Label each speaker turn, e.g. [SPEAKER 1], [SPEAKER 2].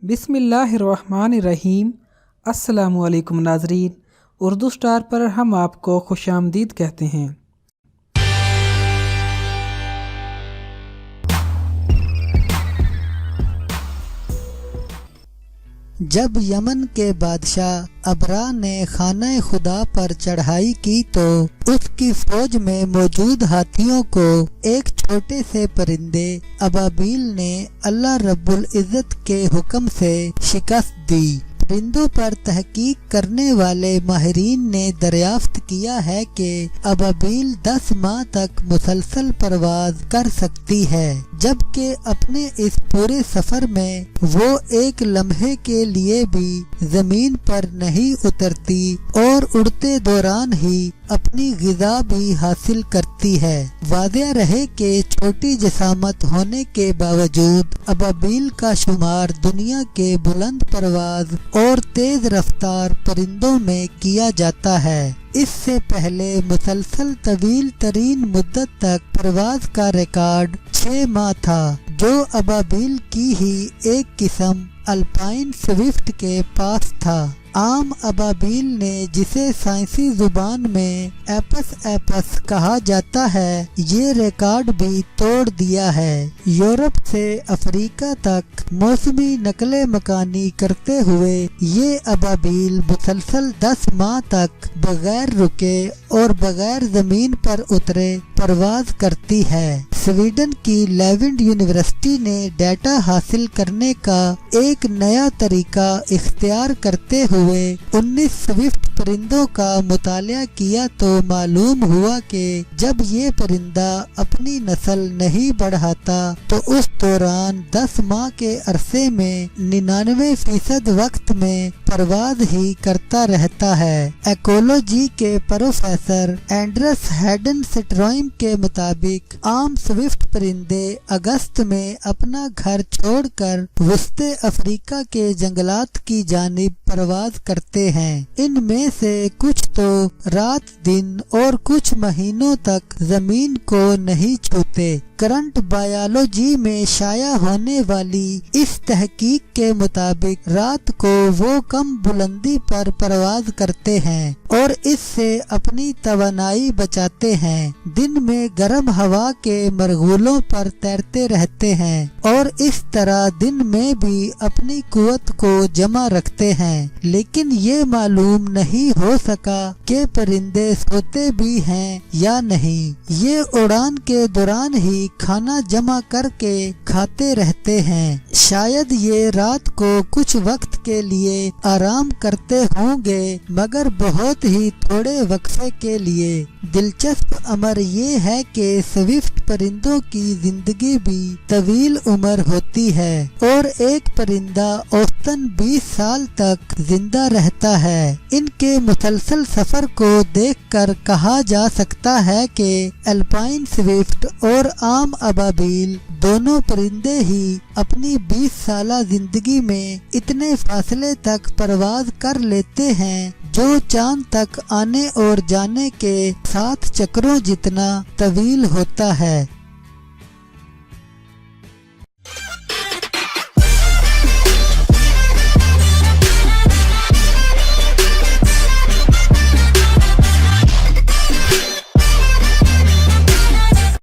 [SPEAKER 1] बिस्मिल्लाहिर्रहमानिर्रहीम। अस्सलामुअलैकुम नाज़रीन, उर्दू स्टार पर हम आपको खुशामदीद कहते हैं।
[SPEAKER 2] जब यमन के बादशाह अबरा ने खाना खुदा पर चढ़ाई की तो उसकी फौज में मौजूद हाथियों को एक छोटे से परिंदे अबाबील ने अल्लाह रब्बुल इज़्ज़त के हुक्म से शिकस्त दी। परिंदों पर तहकीक करने वाले माहिरीन ने दरियाफ्त किया है कि अबाबील 10 माह तक मुसलसल परवाज कर सकती है, जबकि अपने इस पूरे सफर में वो एक लम्हे के लिए भी जमीन पर नहीं उतरती और उड़ते दौरान ही अपनी ग़िज़ा भी हासिल करती है। वाज़ेह रहे कि छोटी जसामत होने के बावजूद अबाबील का शुमार दुनिया के बुलंद परवाज और तेज रफ्तार परिंदों में किया जाता है। इससे पहले मुसलसल तवील तरीन मुद्दत तक परवाज का रिकॉर्ड 6 माह था, जो अबाबील की ही एक किस्म अल्पाइन स्विफ्ट के पास था। आम अबाबील ने, जिसे साइंसी जुबान में एपस कहा जाता है, ये रिकॉर्ड भी तोड़ दिया है। यूरोप से अफ्रीका तक मौसमी नकले मकानी करते हुए ये अबाबील मुसलसल 10 माह तक बगैर रुके और बगैर जमीन पर उतरे परवाज करती है। स्वीडन की लेवेंड यूनिवर्सिटी ने डाटा हासिल करने का एक नया तरीका इख्तियार करते हुए 19 स्विफ्ट परिंदों का मुतालिया किया तो मालूम हुआ कि जब ये परिंदा अपनी नस्ल नहीं बढ़ाता तो उस दौरान 10 माह के अरसे में 99% वक्त में परवाज ही करता रहता है। इकोलॉजी के प्रोफेसर एंड्रस हैडन स्ट्रॉइम के मुताबिक आम स्विफ्ट परिंदे अगस्त में अपना घर छोड़कर वस्ते अफ्रीका के जंगलात की जानिब परवाज करते हैं। इनमें से कुछ तो रात दिन और कुछ महीनों तक जमीन को नहीं छूते। करंट बायोलॉजी में शाया होने वाली इस तहकीक के मुताबिक रात को वो कम बुलंदी पर परवाज करते हैं और इससे अपनी तवानाई बचाते हैं। दिन में गर्म हवा के मरगूलों पर तैरते रहते हैं और इस तरह दिन में भी अपनी कुव्वत को जमा रखते हैं। लेकिन ये मालूम नहीं हो सका कि परिंदे सोते भी हैं या नहीं। ये उड़ान के दौरान ही खाना जमा करके खाते रहते हैं। शायद ये रात को कुछ वक्त के लिए आराम करते होंगे, मगर बहुत ही थोड़े वक्फे के लिए। दिलचस्प अमर ये है कि स्विफ्ट परिंदों की जिंदगी भी तवील उम्र होती है और एक परिंदा औसतन 20 साल तक जिंदा रहता है। इनके मुसलसल सफर को देखकर कहा जा सकता है कि अल्पाइन स्विफ्ट और आम अबाबील दोनों परिंदे ही अपनी 20 साला जिंदगी में इतने फासले तक परवाज कर लेते हैं जो चांद तक आने और जाने के 7 चक्रों जितना तवील होता है।